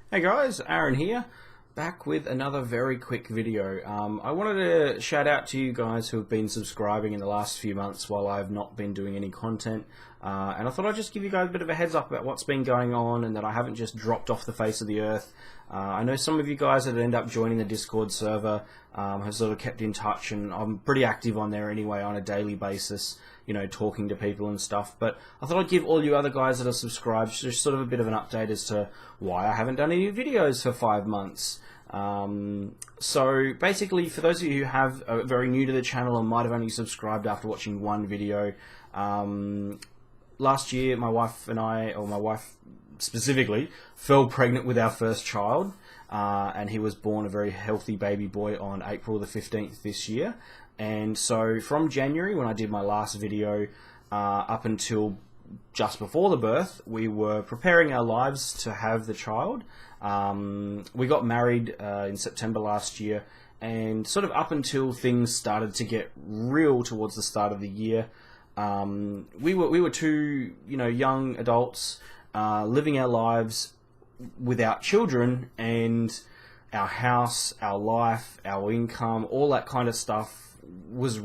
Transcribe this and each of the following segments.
Hey guys, Aaron here, back with another very quick video. I wanted to shout out to you guys who have been subscribing in the last few months while I've not been doing any content. And I thought I'd just give you guys a bit of a heads up about what's been going on and that I haven't just dropped off the face of the earth. I know some of you guys that end up joining the Discord server have sort of kept in touch, and I'm pretty active on there anyway on a daily basis, you know, talking to people and stuff. But I thought I'd give all you other guys that are subscribed just sort of a bit of an update as to why I haven't done any videos for 5 months. So basically, for those of you who are very new to the channel and might have only subscribed after watching one video, last year my wife and I, or my wife specifically, fell pregnant with our first child, and he was born a very healthy baby boy on April the 15th this year. And so from January, when I did my last video, up until just before the birth, we were preparing our lives to have the child. We got married in September last year, and sort of up until things started to get real towards the start of the year, we were two, you know, young adults living our lives without children, and our house, our life, our income, all that kind of stuff was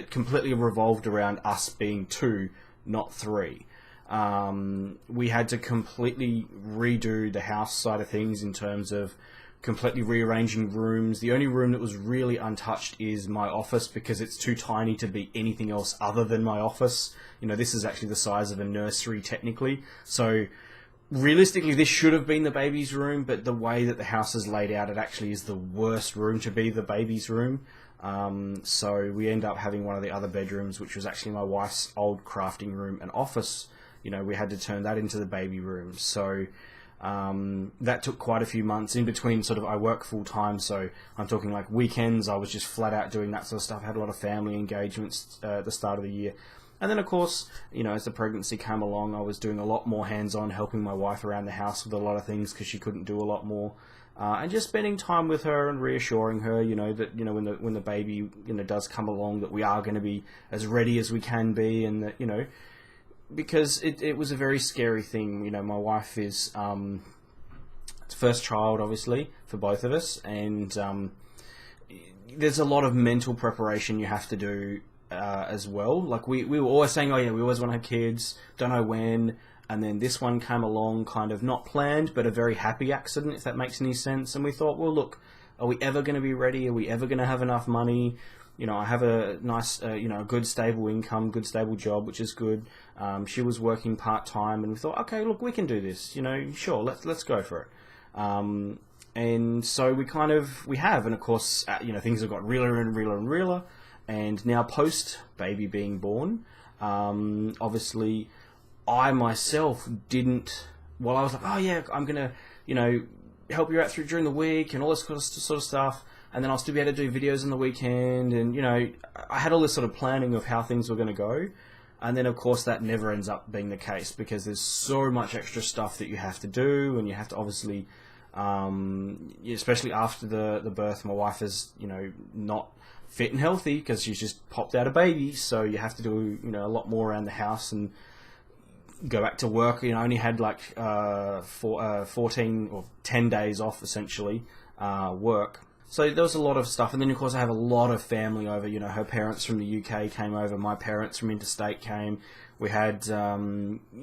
completely revolved around us being two, not three. We had to completely redo the house side of things in terms of completely rearranging rooms. The only room that was really untouched is my office, because it's too tiny to be anything else other than my office. You know, this is actually the size of a nursery technically. So realistically, this should have been the baby's room, but the way that the house is laid out, it actually is the worst room to be the baby's room. So we end up having one of the other bedrooms, which was actually my wife's old crafting room and office. You know, we had to turn that into the baby room. So that took quite a few months. In between, sort of, I work full time, so I'm talking like weekends, I was just flat out doing that sort of stuff. I had a lot of family engagements at the start of the year. And then, of course, you know, as the pregnancy came along, I was doing a lot more hands-on, helping my wife around the house with a lot of things because she couldn't do a lot more. And just spending time with her and reassuring her, you know, that, you know, when the baby, you know, does come along, that we are going to be as ready as we can be, and that, you know, because it was a very scary thing. You know, my wife is first child, obviously, for both of us, and there's a lot of mental preparation you have to do as well. Like we were always saying, oh yeah, we always want to have kids, don't know when. And then this one came along, kind of not planned, but a very happy accident, if that makes any sense. And we thought, well, look, are we ever going to be ready? Are we ever going to have enough money? You know, I have a nice, you know, a good stable income, good stable job, which is good. She was working part-time, and we thought, okay, look, we can do this. You know, sure, let's go for it. And so we have, and of course, you know, things have got realer and realer and realer. And now post baby being born, obviously, I myself didn't. Well, I was like, oh yeah, I'm gonna, you know, help you out through during the week and all this sort of stuff, and then I'll still be able to do videos on the weekend, and you know, I had all this sort of planning of how things were going to go, and then of course that never ends up being the case, because there's so much extra stuff that you have to do, and you have to obviously, especially after the birth, my wife is, you know, not fit and healthy because she's just popped out a baby, so you have to do, you know, a lot more around the house and go back to work. You know, I only had like 14 or 10 days off essentially, work. So there was a lot of stuff, and then of course I have a lot of family over. You know, her parents from the UK came over, my parents from interstate came. We had, you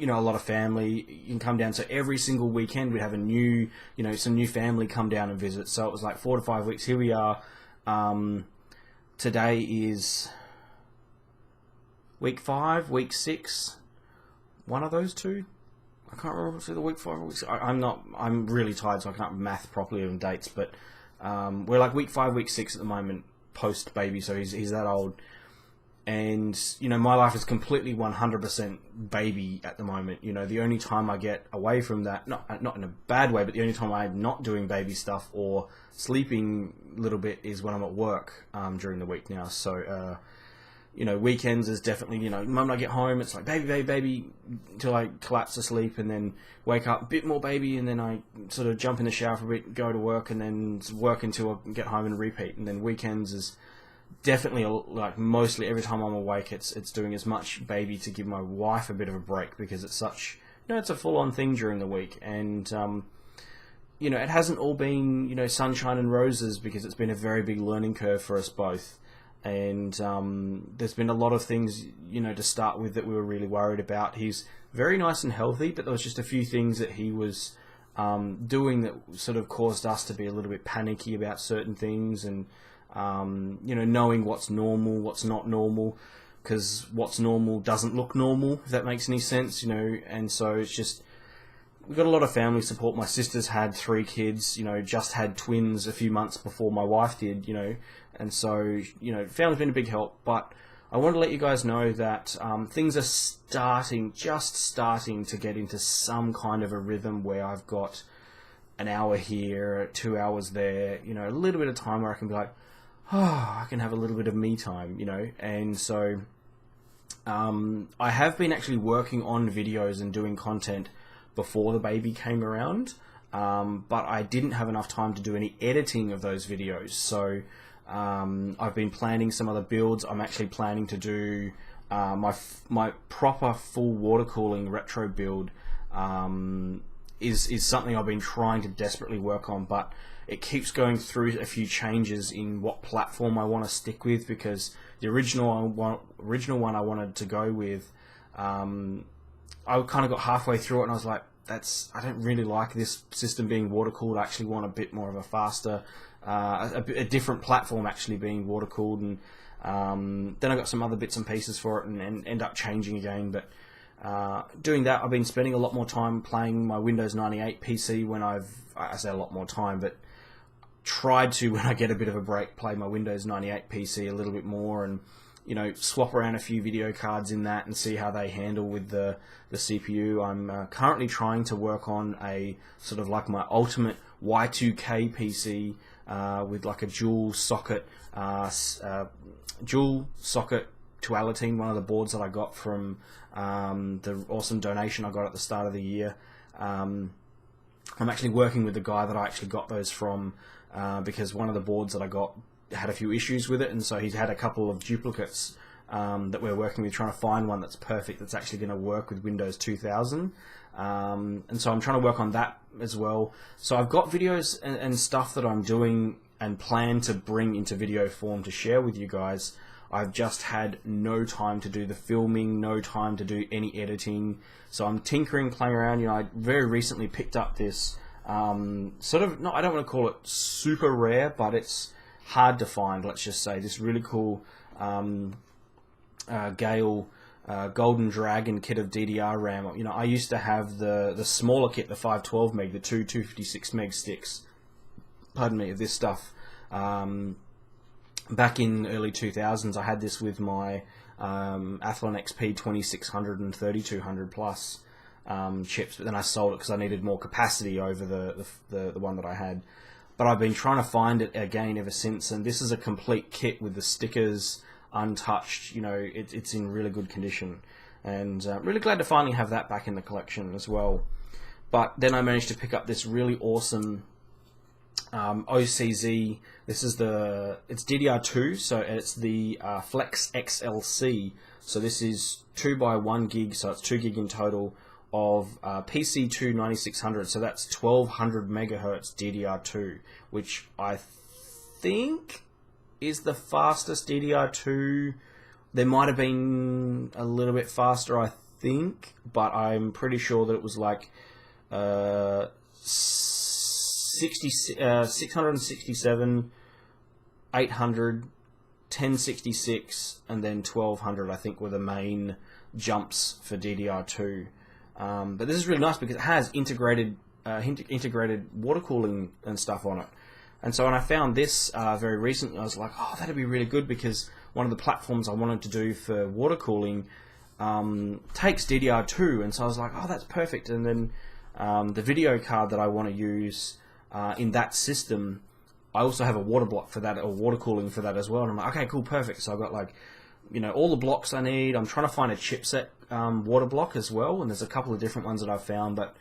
know, a lot of family. You can come down, so every single weekend we'd have a new, you know, some new family come down and visit. So it was like 4 to 5 weeks. Here we are. Today is week 5, week 6. One of those two, I can't remember if it's the week 5 or week 6. I'm really tired, so I can't math properly on dates. But we're like week 5, week 6 at the moment, post baby. So he's that old, and you know, my life is completely 100% baby at the moment. You know, the only time I get away from that, not in a bad way, but the only time I'm not doing baby stuff or sleeping a little bit is when I'm at work during the week now. So. You know, weekends is definitely, you know, the moment I get home, it's like baby, baby, baby, until I collapse to sleep, and then wake up, a bit more baby, and then I sort of jump in the shower for a bit, go to work, and then work until I get home and repeat. And then weekends is definitely, like, mostly every time I'm awake, it's doing as much baby to give my wife a bit of a break, because it's such, you know, it's a full-on thing during the week. And it hasn't all been, sunshine and roses, because it's been a very big learning curve for us both. And there's been a lot of things, to start with, that we were really worried about. He's very nice and healthy, but there was just a few things that he was doing that sort of caused us to be a little bit panicky about certain things, and knowing what's normal, what's not normal, because what's normal doesn't look normal, if that makes any sense, and so it's just, we've got a lot of family support. My sister's had 3 kids, just had twins a few months before my wife did, and so, family's been a big help. But I want to let you guys know that things are just starting to get into some kind of a rhythm where I've got an hour here, 2 hours there, a little bit of time where I can be like, oh, I can have a little bit of me time, and so I have been actually working on videos and doing content before the baby came around, but I didn't have enough time to do any editing of those videos. So I've been planning some other builds. I'm actually planning to do my proper full water cooling retro build. Is something I've been trying to desperately work on, but it keeps going through a few changes in what platform I want to stick with, because the original one I wanted to go with, I kind of got halfway through it and I was like, I don't really like this system being water cooled. I actually want a bit more of a faster, a different platform actually being water cooled, and then I got some other bits and pieces for it, and end up changing again. But doing that, I've been spending a lot more time playing my Windows 98 PC when I say a lot more time, but tried to, when I get a bit of a break, play my Windows 98 PC a little bit more, and swap around a few video cards in that and see how they handle with the CPU. I'm currently trying to work on a sort of like my ultimate Y2K PC with like a dual socket Tualatin, one of the boards that I got from the awesome donation I got at the start of the year. I'm actually working with the guy that I actually got those from, because one of the boards that I got had a few issues with it, and so he's had a couple of duplicates that we're working with, trying to find one that's perfect, that's actually going to work with Windows 2000. And so I'm trying to work on that as well. So I've got videos and stuff that I'm doing and plan to bring into video form to share with you guys. I've just had no time to do the filming, no time to do any editing. So I'm tinkering, playing around. I very recently picked up this sort of, I don't want to call it super rare, but it's hard to find, let's just say, this really cool Gale Golden Dragon kit of DDR RAM. I used to have the smaller kit, the 512 meg, the 256 meg sticks, pardon me, of this stuff. Back in early 2000s, I had this with my Athlon XP 2600 and 3200 plus chips, but then I sold it because I needed more capacity over the one that I had. But I've been trying to find it again ever since, and this is a complete kit with the stickers untouched. It's in really good condition, and really glad to finally have that back in the collection as well. But then I managed to pick up this really awesome OCZ. This is it's DDR2, so it's the Flex XLC. So this is 2 by 1 gig, so it's 2 gig in total, of PC2 9600, so that's 1200 megahertz DDR2, which I think is the fastest DDR2. There might have been a little bit faster, I think, but I'm pretty sure that it was like 667, 800, 1066, and then 1200, I think, were the main jumps for DDR2. But this is really nice because it has integrated water cooling and stuff on it. And so when I found this very recently, I was like, oh, that'd be really good, because one of the platforms I wanted to do for water cooling takes DDR2, and so I was like, oh, that's perfect. And then the video card that I want to use in that system, I also have a water block for that, or water cooling for that as well. And I'm like, okay, cool, perfect. So I've got like, all the blocks I need. I'm trying to find a chipset water block as well, and there's a couple of different ones that I've found, but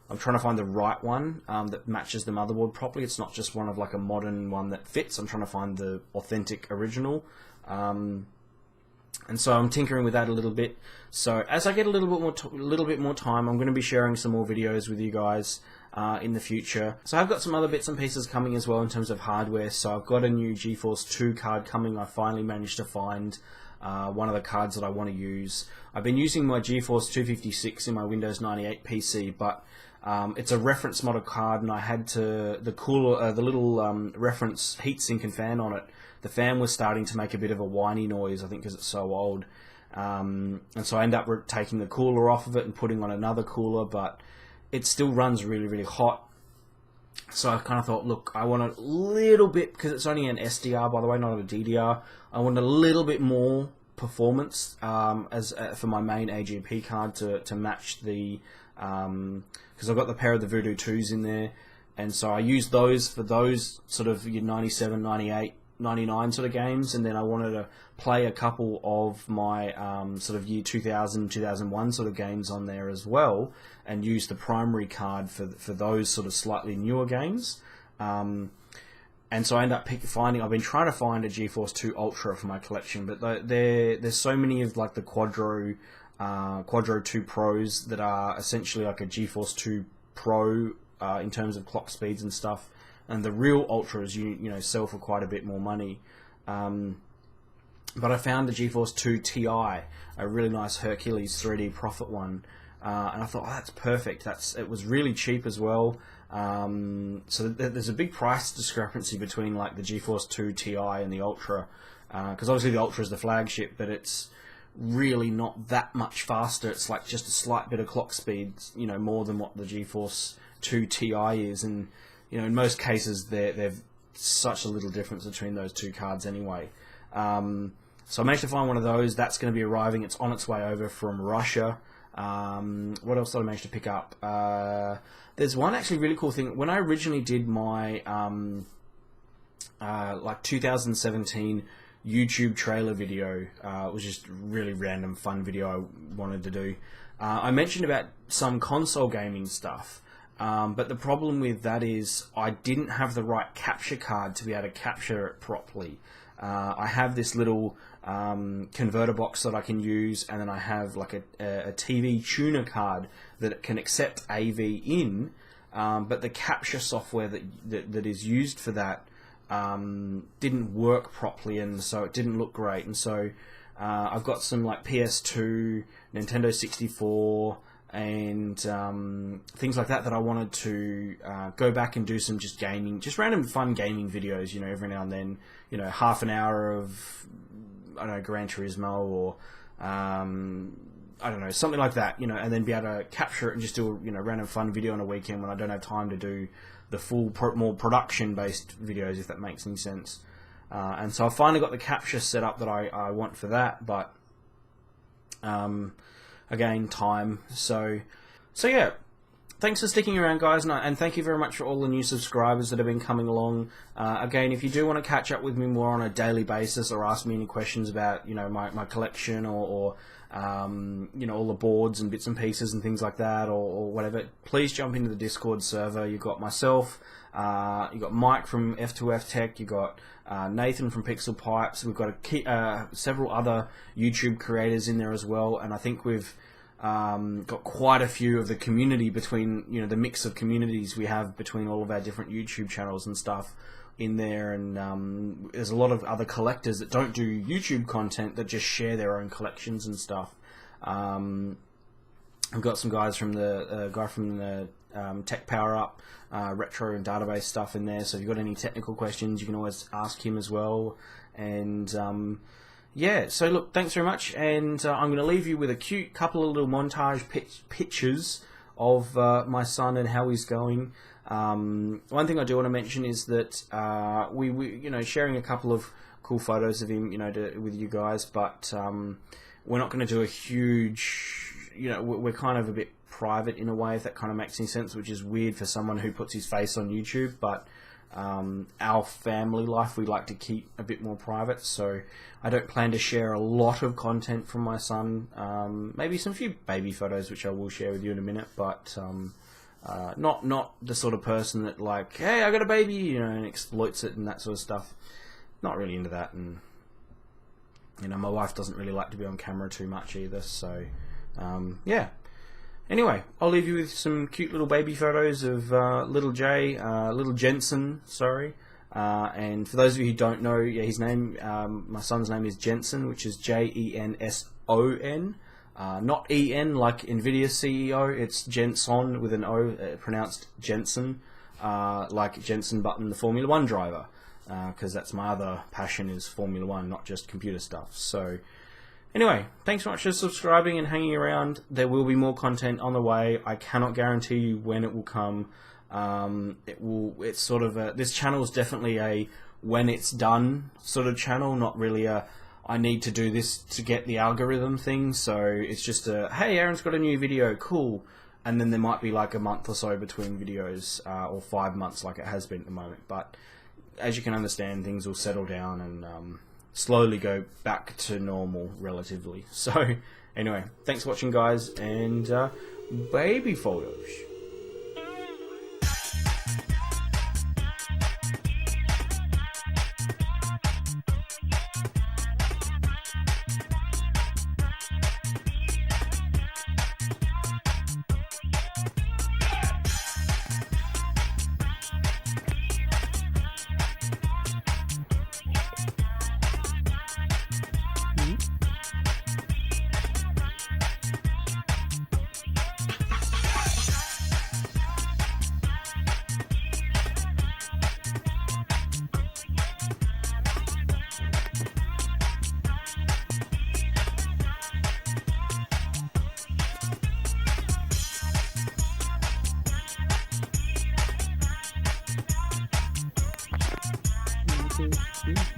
I'm trying to find the right one that matches the motherboard properly. It's not just one of like a modern one that fits. I'm trying to find the authentic original. And so I'm tinkering with that a little bit. So as I get a little bit more time, I'm going to be sharing some more videos with you guys. in the future. So I've got some other bits and pieces coming as well in terms of hardware. So I've got a new GeForce 2 card coming. I finally managed to find one of the cards that I want to use. I've been using my GeForce 256 in my Windows 98 PC, but it's a reference model card, and I had to the little reference heatsink and fan on it. The fan was starting to make a bit of a whiny noise, I think, because it's so old. And so I ended up taking the cooler off of it and putting on another cooler, but it still runs really, really hot. So I kind of thought, look, I want a little bit, because it's only an SDR, by the way, not a DDR. I want a little bit more performance for my main AGP card to match the, because I've got the pair of the Voodoo 2s in there, and so I use those for those sort of your 97, 98, 99 sort of games, and then I wanted to play a couple of my sort of year 2000, 2001 sort of games on there as well, and use the primary card for those sort of slightly newer games. And so I end up I've been trying to find a GeForce 2 Ultra for my collection, but there's so many of like the Quadro 2 Pros that are essentially like a GeForce 2 Pro in terms of clock speeds and stuff, and the real Ultras you know sell for quite a bit more money. But I found the GeForce 2 Ti, a really nice Hercules 3D Profit one, and I thought, oh, that's perfect. It was really cheap as well. So there's a big price discrepancy between like the GeForce 2 Ti and the Ultra, because obviously the Ultra is the flagship, but it's really not that much faster. It's like just a slight bit of clock speed, you know, more than what the GeForce 2 Ti is, and you know, in most cases there's such a little difference between those two cards anyway. So I managed to find one of those. That's going to be arriving. It's on its way over from Russia. What else did I manage to pick up? There's one actually really cool thing. When I originally did my like 2017 YouTube trailer video, it was just really random fun video I wanted to do. I mentioned about some console gaming stuff, but the problem with that is I didn't have the right capture card to be able to capture it properly. I have this little converter box that I can use, and then I have like a TV tuner card that can accept AV in, but the capture software that is used for that didn't work properly, and so it didn't look great. And so I've got some like PS2, Nintendo 64, and things like that I wanted to go back and do some just random fun gaming videos, you know, every now and then, you know, half an hour of, I don't know, Gran Turismo, or I don't know, something like that, you know, and then be able to capture it and just do a, you know, random fun video on a weekend when I don't have time to do the full more production based videos, if that makes any sense. And so I finally got the capture set up that I want for that, but again, time. So yeah, thanks for sticking around, guys, and thank you very much for all the new subscribers that have been coming along. Again, if you do want to catch up with me more on a daily basis, or ask me any questions about, you know, my collection, or you know, all the boards and bits and pieces and things like that, or whatever, please jump into the Discord server. You've got myself, you've got Mike from F2F Tech, you've got Nathan from Pixel Pipes. We've got several other YouTube creators in there as well, and I think we've got quite a few of the community between, you know, the mix of communities we have between all of our different YouTube channels and stuff in there, and there's a lot of other collectors that don't do YouTube content that just share their own collections and stuff. I've got some guys from the guy from the Tech Power Up, retro and database stuff in there, so if you've got any technical questions you can always ask him as well. And yeah, so look, thanks very much, and I'm going to leave you with a cute couple of little montage pictures of my son and how he's going. One thing I do want to mention is that we you know, sharing a couple of cool photos of him, you know, with you guys, but we're not going to do a huge, you know, we're kind of a bit private in a way, if that kind of makes any sense, which is weird for someone who puts his face on YouTube, but our family life we like to keep a bit more private, so I don't plan to share a lot of content from my son. Maybe some few baby photos, which I will share with you in a minute, but not the sort of person that, like, hey, I got a baby, you know, and exploits it and that sort of stuff. Not really into that, and you know, my wife doesn't really like to be on camera too much either, so yeah. Anyway, I'll leave you with some cute little baby photos of little Jensen, sorry. And for those of you who don't know, yeah, his name, my son's name is Jensen, which is Jenson. Not En like Nvidia's CEO, it's Jenson with an O, pronounced Jensen, like Jensen Button, the Formula One driver, because that's my other passion, is Formula One, not just computer stuff. So anyway, thanks so much for subscribing and hanging around. There will be more content on the way. I cannot guarantee you when it will come. It's sort of this channel is definitely a when it's done sort of channel, not really a I need to do this to get the algorithm thing. So it's just a, hey, Aaron's got a new video, cool. And then there might be like a month or so between videos, or 5 months like it has been at the moment. But as you can understand, things will settle down and slowly go back to normal relatively. So anyway, thanks for watching, guys, and baby photos. Thank you.